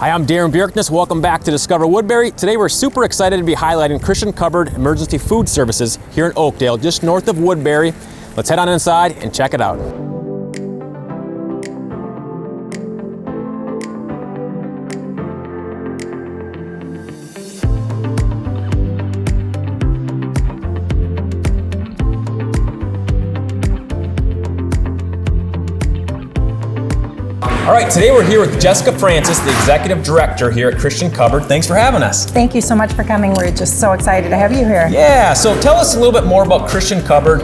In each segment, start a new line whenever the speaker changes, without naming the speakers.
Hi, I'm Darin Bjerknes. Welcome back to Discover Woodbury. Today we're super excited to be highlighting Christian Cupboard Emergency Food Services here in Oakdale, just north of Woodbury. Let's head on inside and check it out. All right, today we're here with Jessica Francis, the Executive Director here at Christian Cupboard. Thanks for having us.
Thank you so much for coming. We're just so excited to have you here.
Yeah, so tell us a little bit more about Christian Cupboard.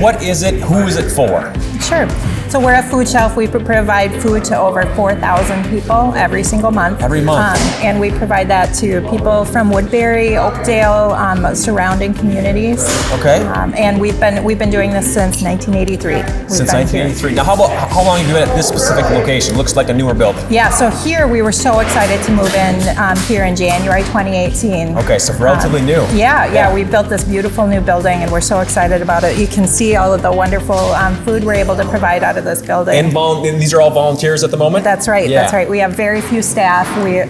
What is it? Who is it for?
Sure. So we're a food shelf. We provide food to over 4,000 people every single month.
Every month.
And we provide that to people from Woodbury, Oakdale, surrounding communities.
Okay.
And we've been doing this since 1983.
Since 1983. Now, how long have you been at this specific location? Looks like a newer building.
Yeah. So here we were so excited to move in here in January 2018.
Okay, so relatively new.
Yeah. We built this beautiful new building, and we're so excited about it. You can see all of the wonderful food we're able to provide out of this building.
And these are all volunteers at the moment?
That's right.
Yeah.
That's right. We have very few staff.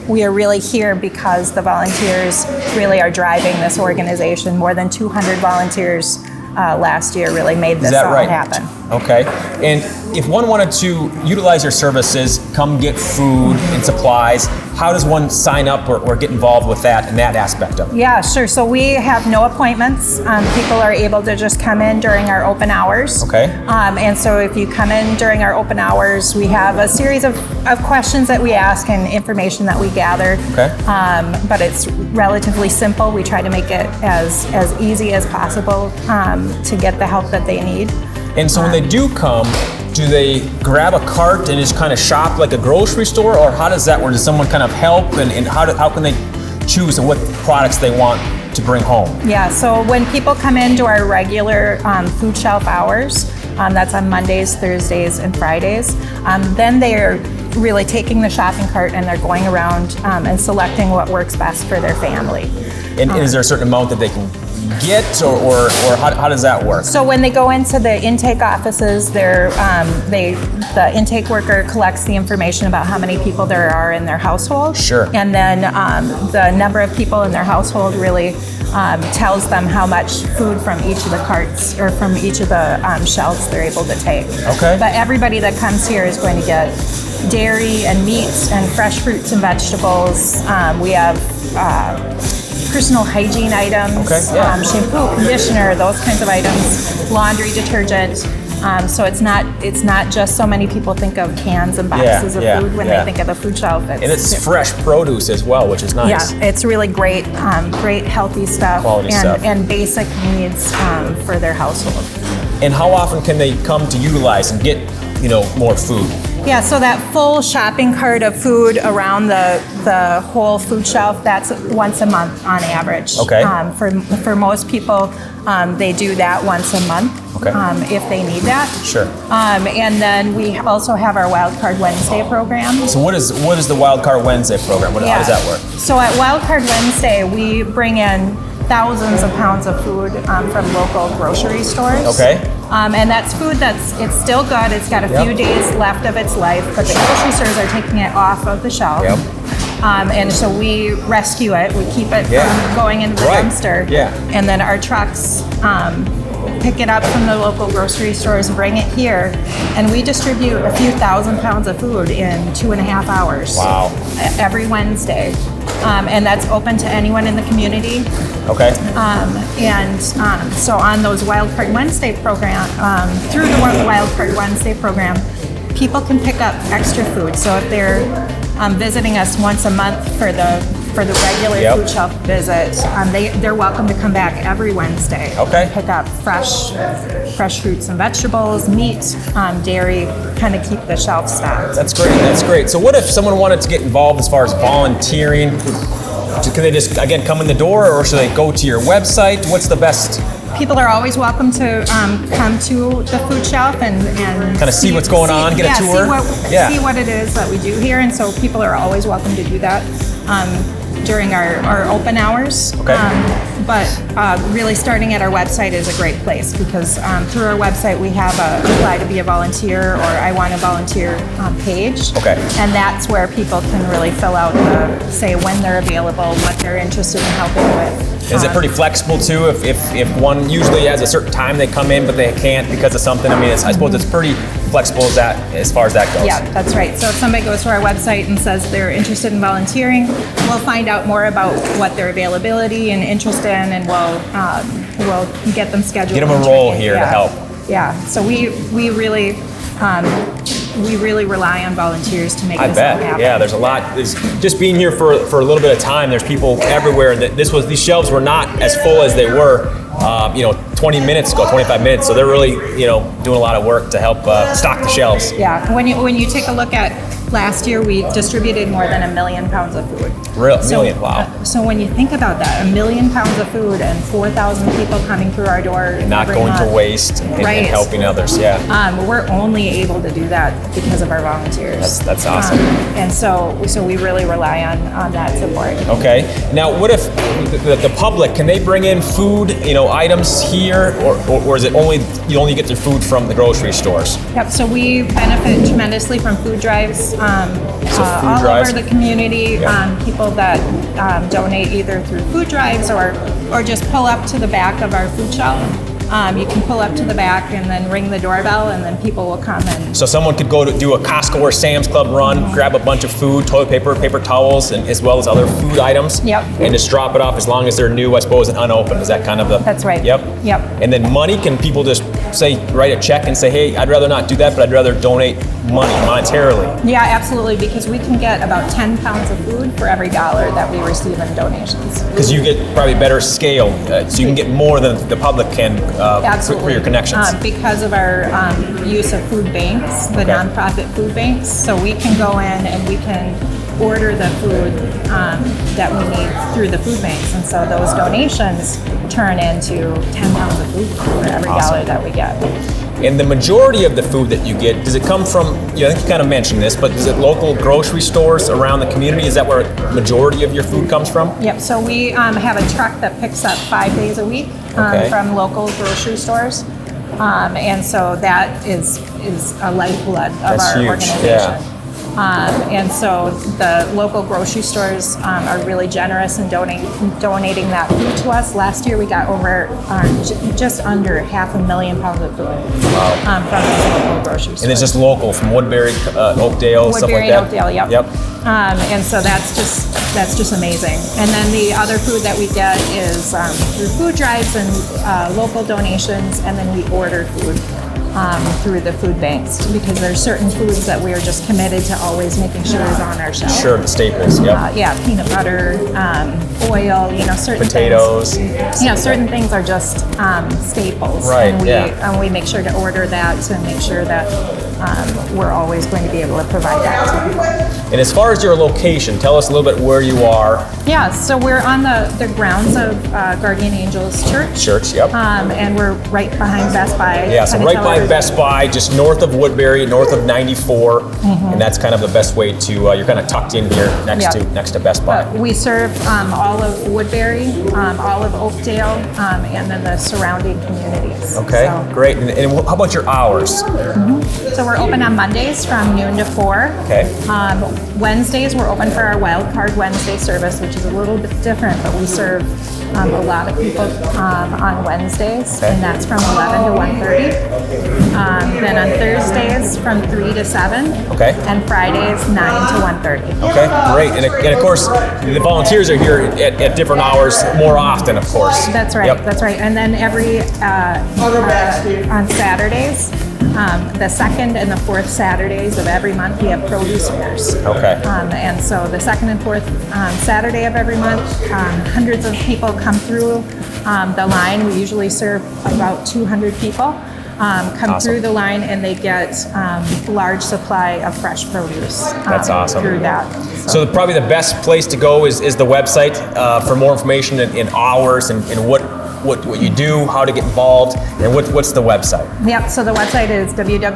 We are really here because the volunteers really are driving this organization. More than 200 volunteers last year really made this all happen.
Okay. And if one wanted to utilize your services, come get food and supplies, how does one sign up or get involved with that and that aspect of it?
Yeah, sure. So we have no appointments. People are able to just come in during our open hours.
Okay.
And so if you come in during our open hours, we have a series of questions that we ask and information that we gather.
Okay.
But it's relatively simple. We try to make it as easy as possible to get the help that they need.
And so when they do come, do they grab a cart and just kind of shop like a grocery store, or how does that work? Does someone kind of help, and how can they choose what products they want to bring home?
Yeah, so when people come into our regular food shelf hours, that's on Mondays, Thursdays, and Fridays, then they're really taking the shopping cart and they're going around and selecting what works best for their family.
And is there a certain amount that they can get, or how does that work?
So when they go into the intake offices, the intake worker collects the information about how many people there are in their household.
Sure.
And then the number of people in their household really tells them how much food from each of the carts or from each of the shelves they're able to take.
Okay.
But everybody that comes here is going to get dairy and meats and fresh fruits and vegetables. We have personal hygiene items, shampoo, conditioner, those kinds of items, laundry detergent. So it's not just so many people think of cans and boxes of food when they think of the food shelf.
And it's fresh produce as well, which is nice.
Yeah, it's really great healthy stuff.
Quality stuff.
And basic needs for their household.
And how often can they come to utilize and get more food?
Yeah, so that full shopping cart of food around the whole food shelf, that's once a month on average.
Okay.
For most people, they do that once a month.
Okay.
If they need that.
Sure.
And then we also have our Wild Card Wednesday program.
So what is the Wild Card Wednesday program? How does that work?
So at Wild Card Wednesday, we bring in thousands of pounds of food from local grocery stores.
Okay.
And that's food it's still good. It's got a few days left of its life, but the grocery stores are taking it off of the shelf.
Yep.
And so we rescue it. We keep it from going into the dumpster.
Yeah.
And then our trucks pick it up from the local grocery stores, bring it here, and we distribute a few thousand pounds of food in 2.5 hours.
Wow.
Every Wednesday. And that's open to anyone in the community.
Okay.
So on those Wild Card Wednesday program, through the Wild Card Wednesday program, people can pick up extra food. So if they're visiting us once a month for the regular food shelf visit, they're welcome to come back every Wednesday.
Okay.
And pick up fresh fruits and vegetables, meat, dairy, kind of keep the shelf stocked.
That's great. That's great. So what if someone wanted to get involved as far as volunteering? Can they just, again, come in the door, or should they go to your website? What's the best?
People are always welcome to come to the food shelf and
kind of see what's going on, get a tour.
See what it is that we do here, and so people are always welcome to do that during our open hours.
Okay.
but really starting at our website is a great place because through our website we have a apply to be a volunteer or I want to volunteer page.
Okay.
And that's where people can really fill out say when they're available, what they're interested in helping with.
Is it pretty flexible too? If one usually has a certain time they come in, but they can't because of something. I mean, I suppose it's pretty flexible as far as that goes.
Yeah, that's right. So if somebody goes to our website and says they're interested in volunteering, we'll find out more about what their availability and interest in, and we'll get them scheduled.
Get them a role here to help.
Yeah. So we really rely on volunteers to make this all happen.
Yeah, there's a lot. Just being here for a little bit of time, there's people everywhere. These shelves were not as full as they were, 20 minutes ago, 25 minutes. So they're really, doing a lot of work to help stock the shelves.
Yeah. When you take a look at last year, we distributed more than 1 million pounds of food.
Million, wow.
So when you think about that, 1 million pounds of food and 4,000 people coming through our door
not
every
going
month.
to waste and helping others, yeah.
We're only able to do that because of our volunteers.
That's awesome.
And so we really rely on that support.
Okay. Now, what if the public, can they bring in food, items here, or is it you only get their food from the grocery stores?
Yep. So we benefit tremendously from food drives. All
drives.
Over the community, people that donate either through food drives or just pull up to the back of our food shelf. You can pull up to the back and then ring the doorbell, and then people will come and.
So someone could go to do a Costco or Sam's Club run, grab a bunch of food, toilet paper, paper towels, and as well as other food items.
Yep.
And just drop it off as long as they're new, I suppose, and unopened. Is that kind of the?
That's right.
Yep.
Yep.
And then money, can people just write a check and say, hey, I'd rather not do that, but I'd rather donate money monetarily?
Yeah, absolutely, because we can get about 10 pounds of food for every dollar that we receive in donations.
Because you get probably better scale, so you can get more than the public can for your connections.
Because of our use of food banks, the nonprofit food banks, so we can go in and we can order the food that we need through the food banks, and so those donations turn into 10 pounds of food for every dollar that we get.
And the majority of the food that you get, does it come from, I think you kind of mentioned this, but is it local grocery stores around the community? Is that where the majority of your food comes from?
Yep, so we have a truck that picks up 5 days a week from local grocery stores. And so that is a lifeblood of our organization.
Yeah.
And so the local grocery stores are really generous in donating that food to us. Last year we got over just under 500,000 pounds of food from those local grocery stores.
And it's just local from Woodbury, Oakdale, stuff like that?
Woodbury and Oakdale, yep. And so that's just amazing. And then the other food that we get is through food drives and local donations, and then we order food through the food banks, because there's certain foods that we are just committed to always making sure is on our shelf.
Sure, the staples, yep.
Peanut butter, oil, certain
potatoes.
things. Certain things are just staples.
Right,
and we make sure to order that to make sure that we're always going to be able to provide that.
And as far as your location, tell us a little bit where you are.
Yeah, so we're on the grounds of Guardian Angels Church.
Yep.
And we're right behind Best Buy.
Yeah, so right by Best Buy, just north of Woodbury, north of 94, and that's kind of the best way to, you're kind of tucked in here next to Best Buy.
We serve all of Woodbury, all of Oakdale, and then the surrounding communities.
Okay, great. And how about your hours?
So we're open on Mondays from noon to 4.
Okay.
Wednesdays we're open for our Wild Card Wednesday service, which is a little bit different, but we serve a lot of people on Wednesdays, and that's from 11 to 1:30. Then on Thursdays from 3 to 7.
Okay.
And Fridays 9 to 1:30.
Okay, great. And of course, the volunteers are here at different hours more often, of course.
That's right. Yep. That's right. And then on Saturdays, the second and the fourth Saturdays of every month, we have produce fairs.
Okay.
And so the second and fourth Saturday of every month, hundreds of people come through the line. We usually serve about 200 people. Come through the line, and they get large supply of fresh produce.
That's awesome.
Through that.
So probably the best place to go is the website for more information in hours and what what you do, how to get involved, and what's the website?
Yep, so the website is www.ccefs.org.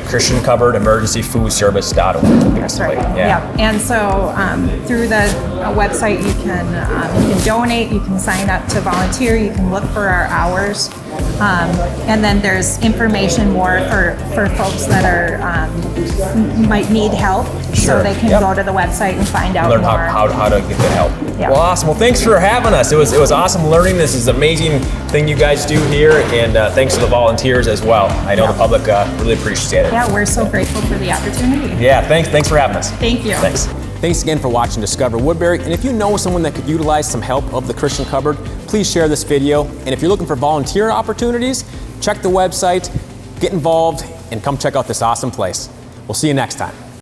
Christian Covered Emergency Food Service.org.
That's right.
Yeah.
Yep. And so through the website, you can donate, you can sign up to volunteer, you can look for our hours, and then there's information more for folks that are might need help, so they can go to the website and find out
learn
more.
how to get the help.
Yeah.
Well, awesome. Well, thanks for having us. It was awesome learning. This is an amazing thing you guys do here, and thanks to the volunteers as well. I know the public really appreciate it.
Yeah, we're so grateful for the opportunity.
Yeah, thanks for having us.
Thank you.
Thanks. Thanks again for watching Discover Woodbury, and if you know someone that could utilize some help of the Christian Cupboard, please share this video. And if you're looking for volunteer opportunities, check the website, get involved, and come check out this awesome place. We'll see you next time.